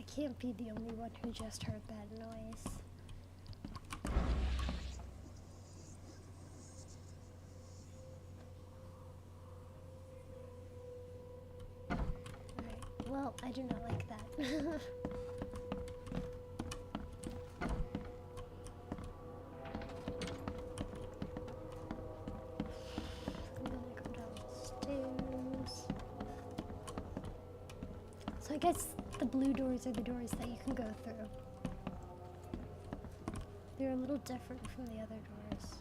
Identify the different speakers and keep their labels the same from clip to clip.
Speaker 1: can't be the only one who just heard that noise. Alright, well, I do not like that. I'm gonna go downstairs. So I guess the blue doors are the doors that you can go through. They're a little different from the other doors.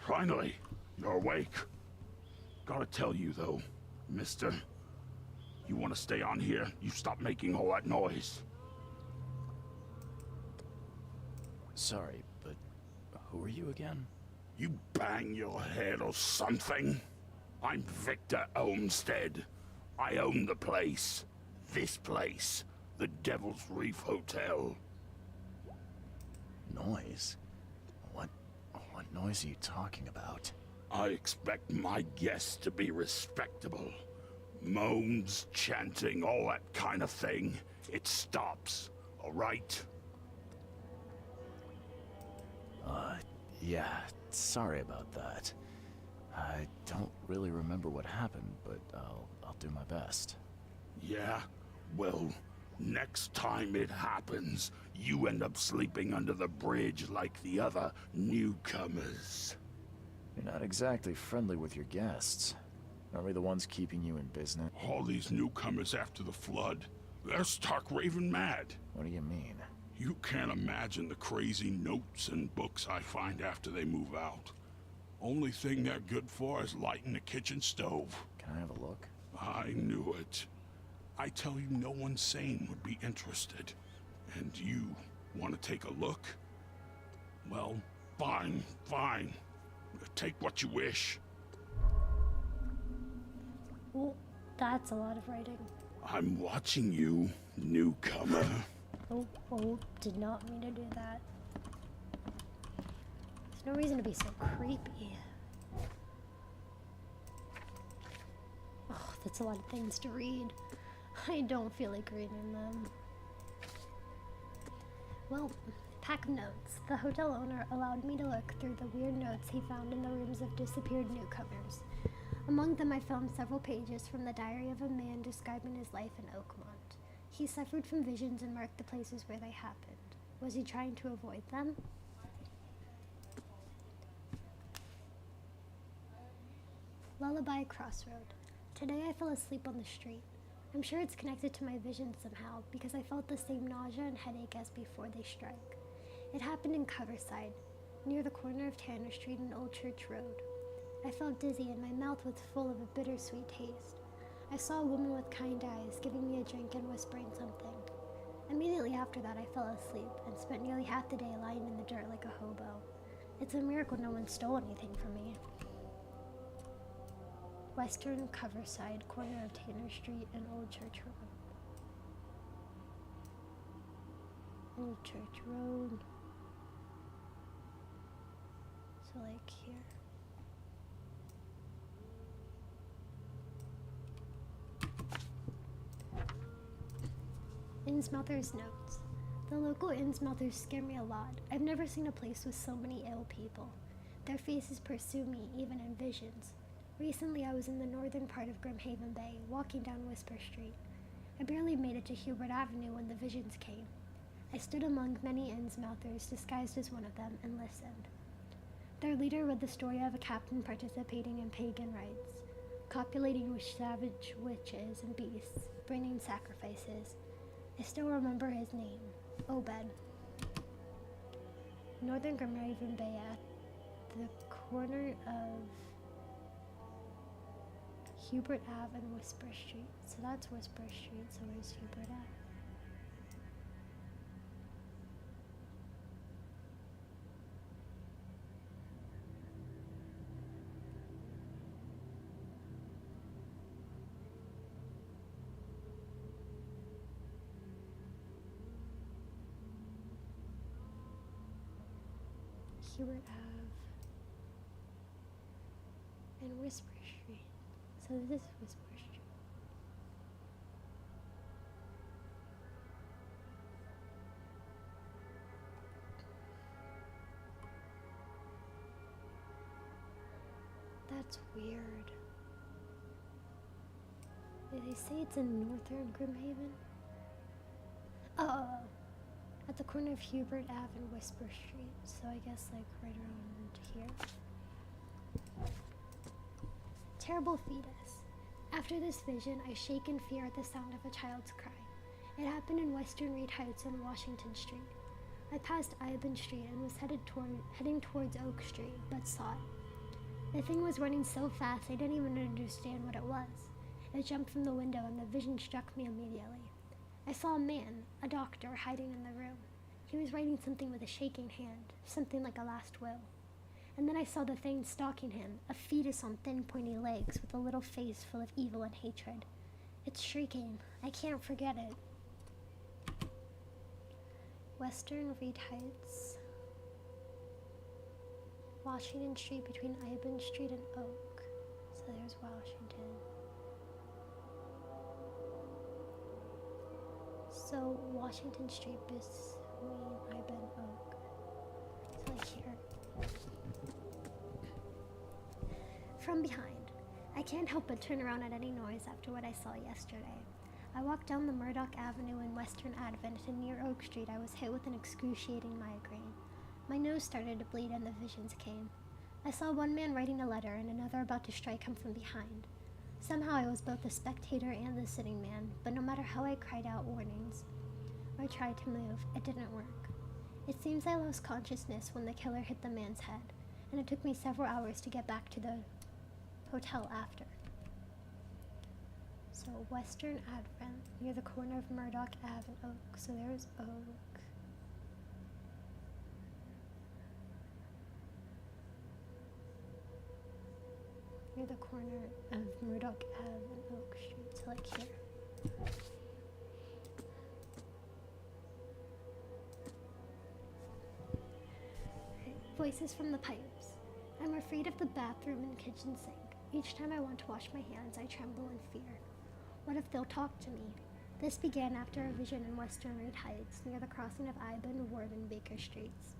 Speaker 2: Finally, you're awake. Gotta tell you though, mister, you wanna stay on here, you stop making all that noise.
Speaker 3: Sorry, but who are you again?
Speaker 2: You bang your head or something? I'm Victor Olmsted. I own the place. This place. The Devil's Reef Hotel.
Speaker 3: Noise? What noise are you talking about?
Speaker 2: I expect my guests to be respectable. Moans, chanting, all that kind of thing. It stops, all right?
Speaker 3: Yeah, sorry about that. I don't really remember what happened, but I'll do my best.
Speaker 2: Yeah? Well, next time it happens, you end up sleeping under the bridge like the other newcomers.
Speaker 3: You're not exactly friendly with your guests. Aren't we the ones keeping you in business?
Speaker 2: All these newcomers after the flood, they're stark raving mad.
Speaker 3: What do you mean?
Speaker 2: You can't imagine the crazy notes and books I find after they move out. Only thing they're good for is lighting the kitchen stove.
Speaker 3: Can I have a look?
Speaker 2: I knew it. I tell you, no one sane would be interested. And you want to take a look? Well, fine, fine. Take what you wish.
Speaker 1: Well, that's a lot of writing.
Speaker 2: I'm watching you, newcomer.
Speaker 1: Oh, did not mean to do that. There's no reason to be so creepy. Oh, that's a lot of things to read. I don't feel like reading them. Well, pack of notes. The hotel owner allowed me to look through the weird notes he found in the rooms of disappeared newcomers. Among them I found several pages from the diary of a man describing his life in Oakmont. He suffered from visions and marked the places where they happened. Was he trying to avoid them? Lullaby Crossroad. Today I fell asleep on the street. I'm sure it's connected to my visions somehow because I felt the same nausea and headache as before they strike. It happened in Coverside, near the corner of Tanner Street and Old Church Road. I felt dizzy and my mouth was full of a bittersweet taste. I saw a woman with kind eyes giving me a drink and whispering something. Immediately after that I fell asleep and spent nearly half the day lying in the dirt like a hobo. It's a miracle no one stole anything from me. Western Coverside, corner of Tanner Street and Old Church Road. Old Church Road. So like here. Innsmouther's notes. The local Innsmouthers scare me a lot. I've never seen a place with so many ill people. Their faces pursue me, even in visions. Recently, I was in the northern part of Grimhaven Bay, walking down Whisper Street. I barely made it to Hubert Avenue when the visions came. I stood among many Innsmouthers, disguised as one of them, and listened. Their leader read the story of a captain participating in pagan rites, copulating with savage witches and beasts, bringing sacrifices. I still remember his name, Obed. Northern Grimhaven Bay at the corner of Hubert Ave and Whisper Street. So that's Whisper Street, so where's Hubert Ave? Hubert Ave. And Whisper Street. So this is Whisper Street. That's weird. Did they say it's in northern Grimhaven? Oh, at the corner of Hubert Ave and Whisper Street. So I guess like right around here. Terrible fetus. After this vision, I shake in fear at the sound of a child's cry. It happened in Western Reed Heights on Washington Street. I passed Iban Street and was heading towards Oak Street, but saw it. The thing was running so fast I didn't even understand what it was. It jumped from the window and the vision struck me immediately. I saw a man, a doctor, hiding in the room. He was writing something with a shaking hand, something like a last will. And then I saw the thing stalking him, a fetus on thin pointy legs with a little face full of evil and hatred. It's shrieking. I can't forget it. Western Reed Heights. Washington Street between Iban Street and Oak. So there's Washington. So Washington Street between Iban and Oak. So like here. From behind. I can't help but turn around at any noise after what I saw yesterday. I walked down the Murdoch Avenue in Western Advent and near Oak Street I was hit with an excruciating migraine. My nose started to bleed and the visions came. I saw one man writing a letter and another about to strike him from behind. Somehow I was both the spectator and the sitting man, but no matter how I cried out warnings or tried to move, it didn't work. It seems I lost consciousness when the killer hit the man's head, and it took me several hours to get back to the hotel after. So Western Advent, near the corner of Murdoch Ave and Oak. So there's Oak. Near the corner of Murdoch Ave and Oak Street, so like here. Okay. Voices from the pipes. I'm afraid of the bathroom and kitchen sink. Each time I want to wash my hands, I tremble in fear. What if they'll talk to me? This began after a vision in Western Reed Heights, near the crossing of Iban, Ward, and Baker Streets.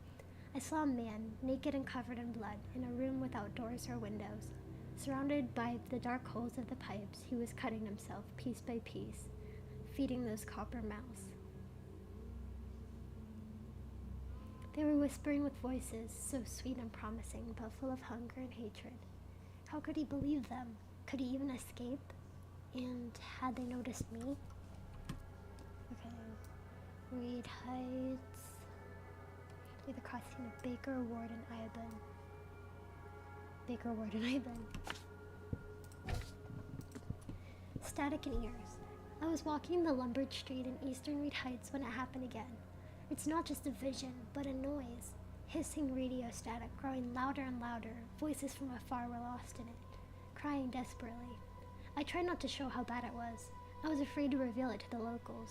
Speaker 1: I saw a man, naked and covered in blood, in a room without doors or windows. Surrounded by the dark holes of the pipes, he was cutting himself, piece by piece, feeding those copper mouths. They were whispering with voices so sweet and promising, but full of hunger and hatred. How could he believe them? Could he even escape? And had they noticed me? Okay. Reed Heights. Near the crossing of Baker, Ward, and Iban. Baker, Ward, and Iban. Static in ears. I was walking the Lombard Street in Eastern Reed Heights when it happened again. It's not just a vision, but a noise. Hissing radio static, growing louder and louder. Voices from afar were lost in it, crying desperately. I tried not to show how bad it was. I was afraid to reveal it to the locals.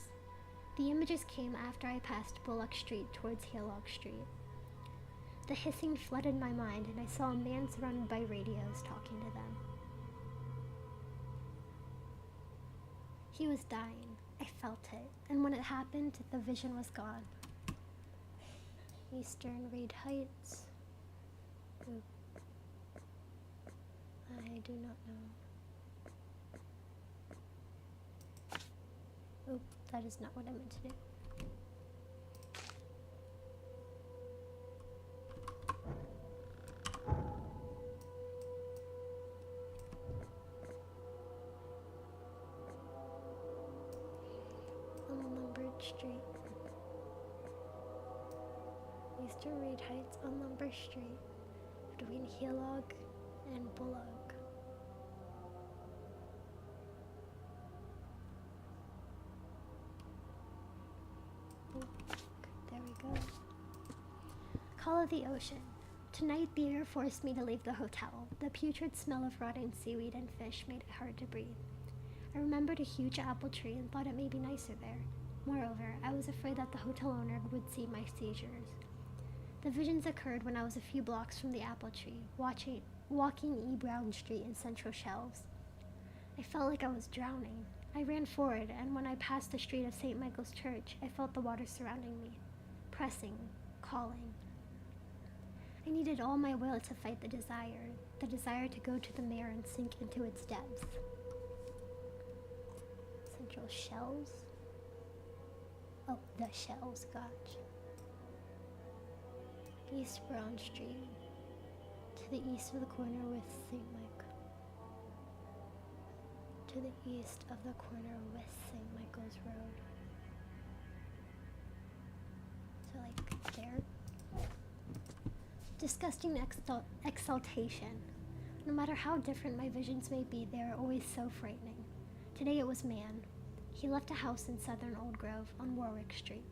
Speaker 1: The images came after I passed Bullock Street towards Hillock Street. The hissing flooded my mind, and I saw a man surrounded by radios talking to them. He was dying. I felt it, and when it happened, the vision was gone. Eastern Reed Heights. Oop. I do not know. Oop, that is not what I meant to do. On Lombard Street. Eastern Reed Heights on Lombard Street, between Hillock and Bullock. There we go. Call of the ocean. Tonight the air forced me to leave the hotel. The putrid smell of rotting seaweed and fish made it hard to breathe. I remembered a huge apple tree and thought it may be nicer there. Moreover, I was afraid that the hotel owner would see my seizures. The visions occurred when I was a few blocks from the apple tree, walking E. Brown Street in Central Shelves. I felt like I was drowning. I ran forward, and when I passed the street of St. Michael's Church, I felt the water surrounding me, pressing, calling. I needed all my will to fight the desire to go to the mare and sink into its depths. Central Shelves? Oh, the Shelves, gotcha. East Brown Street, to the east of the corner with St. Mike. To the east of the corner with St. Michael's Road. So like there. Disgusting exaltation. No matter how different my visions may be, they are always so frightening. Today it was man. He left a house in southern Old Grove on Warwick Street.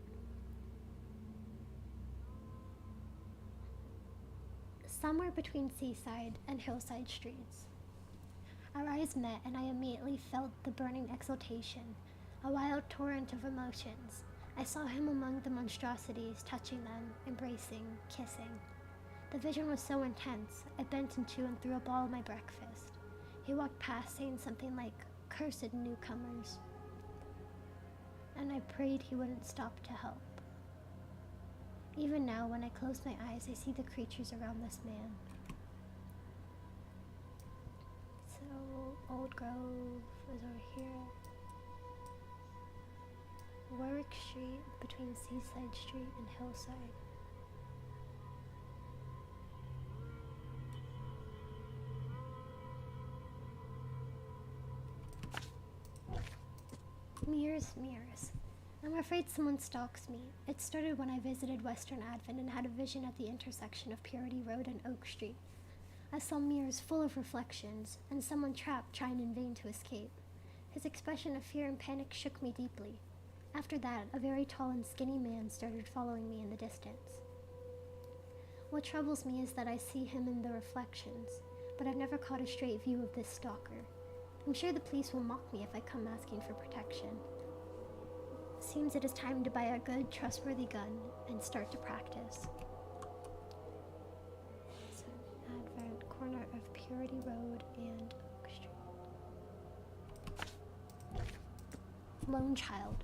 Speaker 1: Somewhere between Seaside and Hillside Streets. Our eyes met, and I immediately felt the burning exultation, a wild torrent of emotions. I saw him among the monstrosities, touching them, embracing, kissing. The vision was so intense, I bent into and threw up all my breakfast. He walked past saying something like, "Cursed newcomers." And I prayed he wouldn't stop to help. Even now, when I close my eyes, I see the creatures around this man. So, Old Grove is over here. Warwick Street, between Seaside Street and Hillside. Mirrors, mirrors. I'm afraid someone stalks me. It started when I visited Western Advent and had a vision at the intersection of Purity Road and Oak Street. I saw mirrors full of reflections, and someone trapped trying in vain to escape. His expression of fear and panic shook me deeply. After that, a very tall and skinny man started following me in the distance. What troubles me is that I see him in the reflections, but I've never caught a straight view of this stalker. I'm sure the police will mock me if I come asking for protection. Seems it is time to buy a good, trustworthy gun and start to practice. So, Advent, corner of Purity Road and Oak Street. Lone child.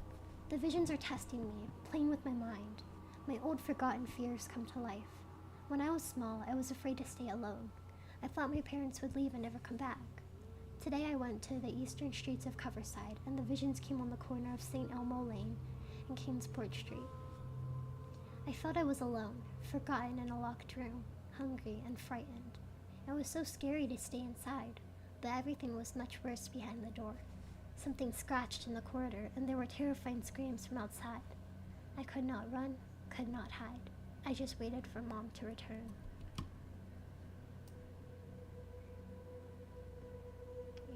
Speaker 1: The visions are testing me, playing with my mind. My old forgotten fears come to life. When I was small, I was afraid to stay alone. I thought my parents would leave and never come back. Today I went to the eastern streets of Coverside, and the visions came on the corner of St. Elmo Lane and Kingsport Street. I felt I was alone, forgotten in a locked room, hungry and frightened. It was so scary to stay inside, but everything was much worse behind the door. Something scratched in the corridor, and there were terrifying screams from outside. I could not run, could not hide. I just waited for Mom to return.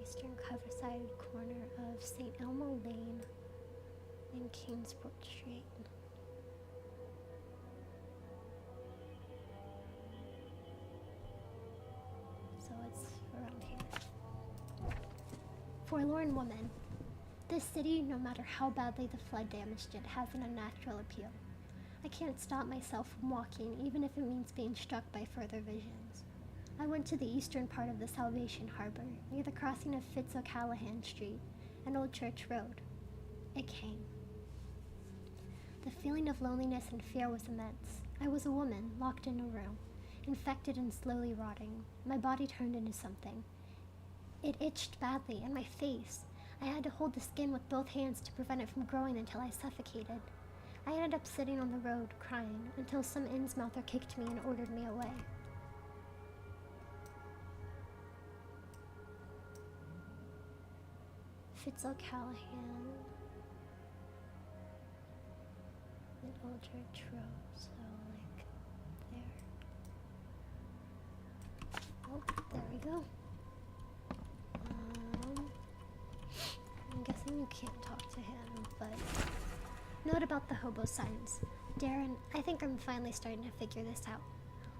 Speaker 1: Eastern Coverside, corner of St. Elmo Lane and Kingsport Street. So it's around here. Forlorn woman. This city, no matter how badly the flood damaged it, has an unnatural appeal. I can't stop myself from walking, even if it means being struck by further visions. I went to the eastern part of the Salvation Harbor, near the crossing of Fitz-O'Callahan Street and Old Church Road. It came. The feeling of loneliness and fear was immense. I was a woman, locked in a room, infected and slowly rotting. My body turned into something. It itched badly, and my face. I had to hold the skin with both hands to prevent it from growing until I suffocated. I ended up sitting on the road, crying, until some Innsmouther kicked me and ordered me away. Fitz-O'Callahan and Old Church Road, so like there. Oh, there we go. I'm guessing you can't talk to him, but note about the hobo signs. Darren, I think I'm finally starting to figure this out.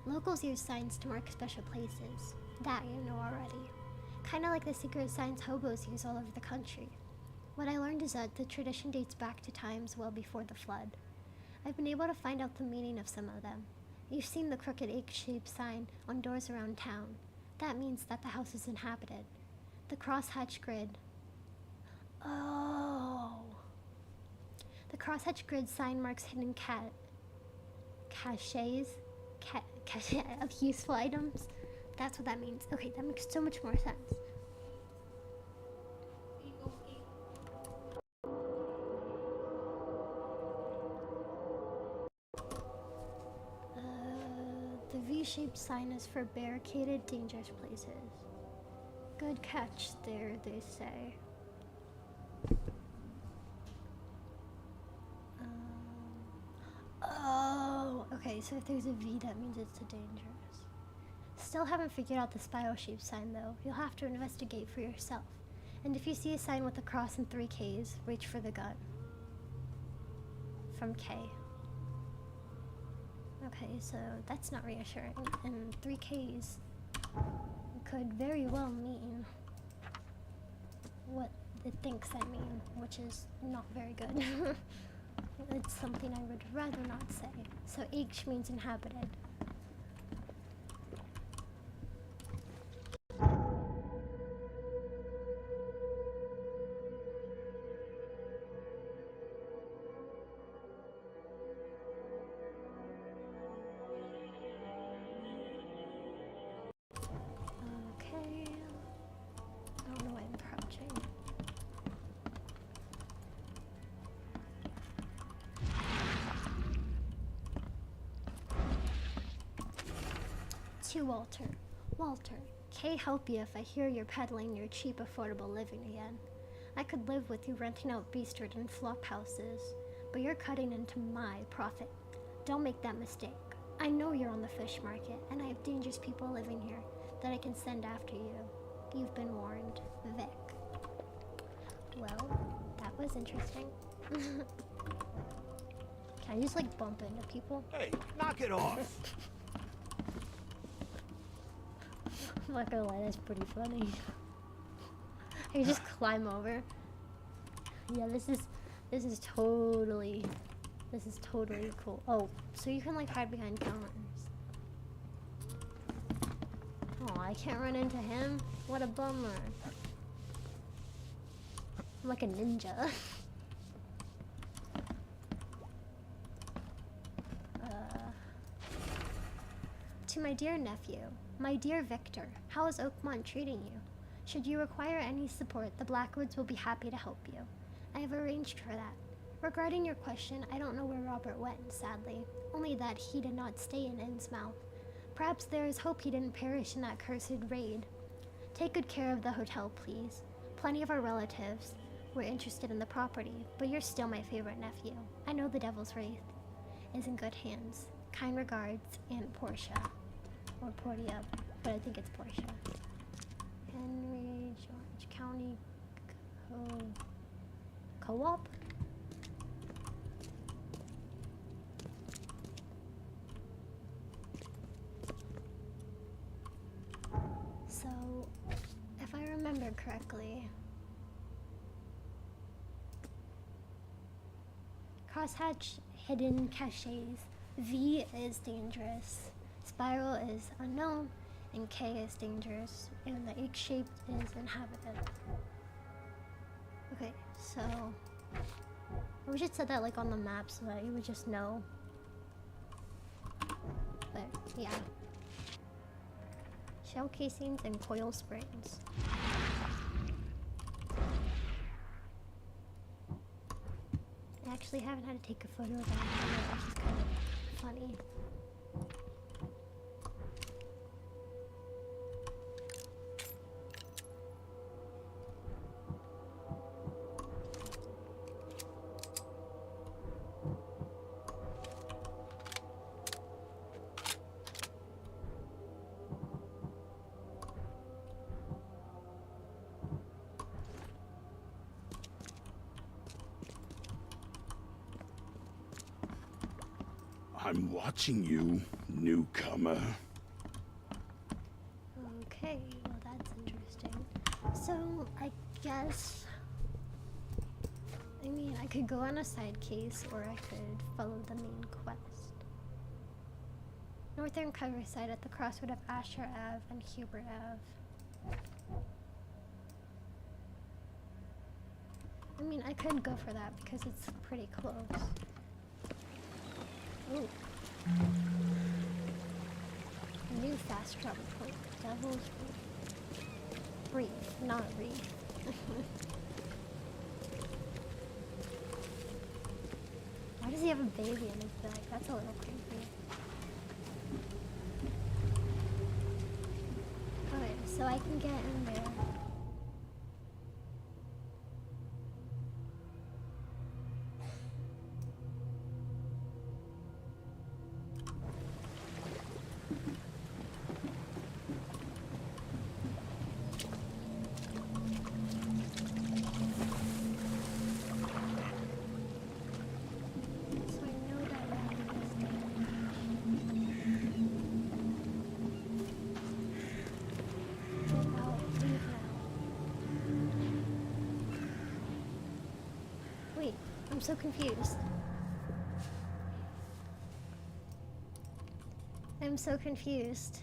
Speaker 1: Locals use signs to mark special places. That you know already. Kinda like the secret signs hobos use all over the country. What I learned is that the tradition dates back to times well before the flood. I've been able to find out the meaning of some of them. You've seen the crooked egg-shaped sign on doors around town. That means that the house is inhabited. The crosshatch grid. Oh. The crosshatch grid sign marks hidden caches of useful items. That's what that means. Okay, that makes so much more sense. The V-shaped sign is for barricaded, dangerous places. Good catch there, they say. Oh, okay, so if there's a V, that means it's dangerous. Still haven't figured out the spiral-shaped sign, though. You'll have to investigate for yourself. And if you see a sign with a cross and 3 Ks, reach for the gun. From K. Okay, so that's not reassuring. And 3 Ks could very well mean what it thinks I mean, which is not very good. It's something I would rather not say. So H means inhabited. Okay. I don't know why I'm crouching. To Walter. Walter, Kay help you if I hear you're peddling your cheap, affordable living again. I could live with you renting out beast-ridden flop houses, but you're cutting into my profit. Don't make that mistake. I know you're on the fish market, and I have dangerous people living here that I can send after you. You've been warned, Vic. Well, that was interesting. Can I just like bump into people?
Speaker 4: Hey, knock it off!
Speaker 1: I'm not gonna lie, that's pretty funny. I just climb over. Yeah, this is totally cool. Oh, so you can like hide behind counters. Oh, I can't run into him? What a bummer. I'm like a ninja. To my dear nephew, my dear Victor, how is Oakmont treating you? Should you require any support, the Blackwoods will be happy to help you. I have arranged for that. Regarding your question, I don't know where Robert went, sadly. Only that he did not stay in Innsmouth. Perhaps there is hope he didn't perish in that cursed raid. Take good care of the hotel, please. Plenty of our relatives were interested in the property, but you're still my favorite nephew. I know the Devil's Wraith is in good hands. Kind regards, Aunt Portia. Or Portia, but I think it's Portia. Henry George County Co-op? So, if I remember correctly, crosshatch hidden caches. V is dangerous, spiral is unknown, and K is dangerous, and the H-shaped is inhabited. Okay, so we should set that like on the map so that you would just know. But yeah, shell casings and coil springs. I actually haven't had to take a photo of that, which is kind of funny.
Speaker 2: I'm watching you, newcomer.
Speaker 1: Okay, well that's interesting. So, I guess... I mean, I could go on a side case, or I could follow the main quest. Northern Coverside at the crossroad of Asher Ave and Huber Ave. I mean, I could go for that because it's pretty close. Ooh. New fast travel point. Devil's Reef. Not Reef. Why does he have a baby in his bag? That's a little creepy. Okay, so I can get in there. I'm so confused. I'm so confused.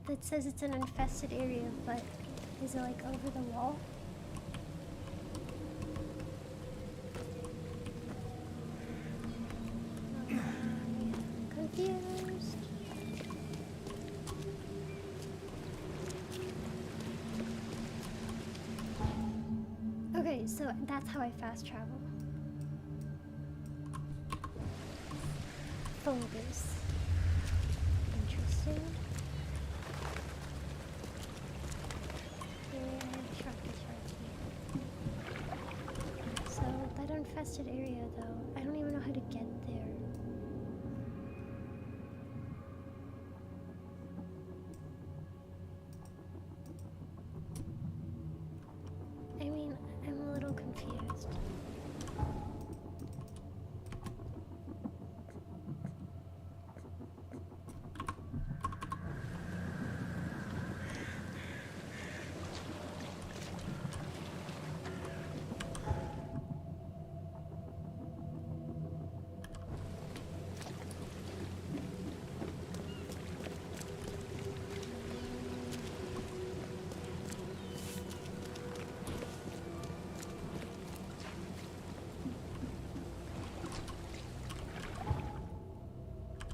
Speaker 1: It says it's an infested area, but is it like over the wall? Confused. Okay, so that's how I fast travel. Focus. Interesting. So that infested area though, I don't even know how to get there. I mean, I'm a little confused.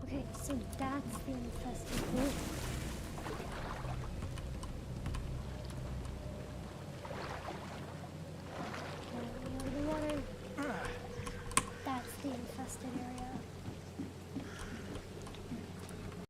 Speaker 1: Okay, so that's the infested area. The water. That's the infested area.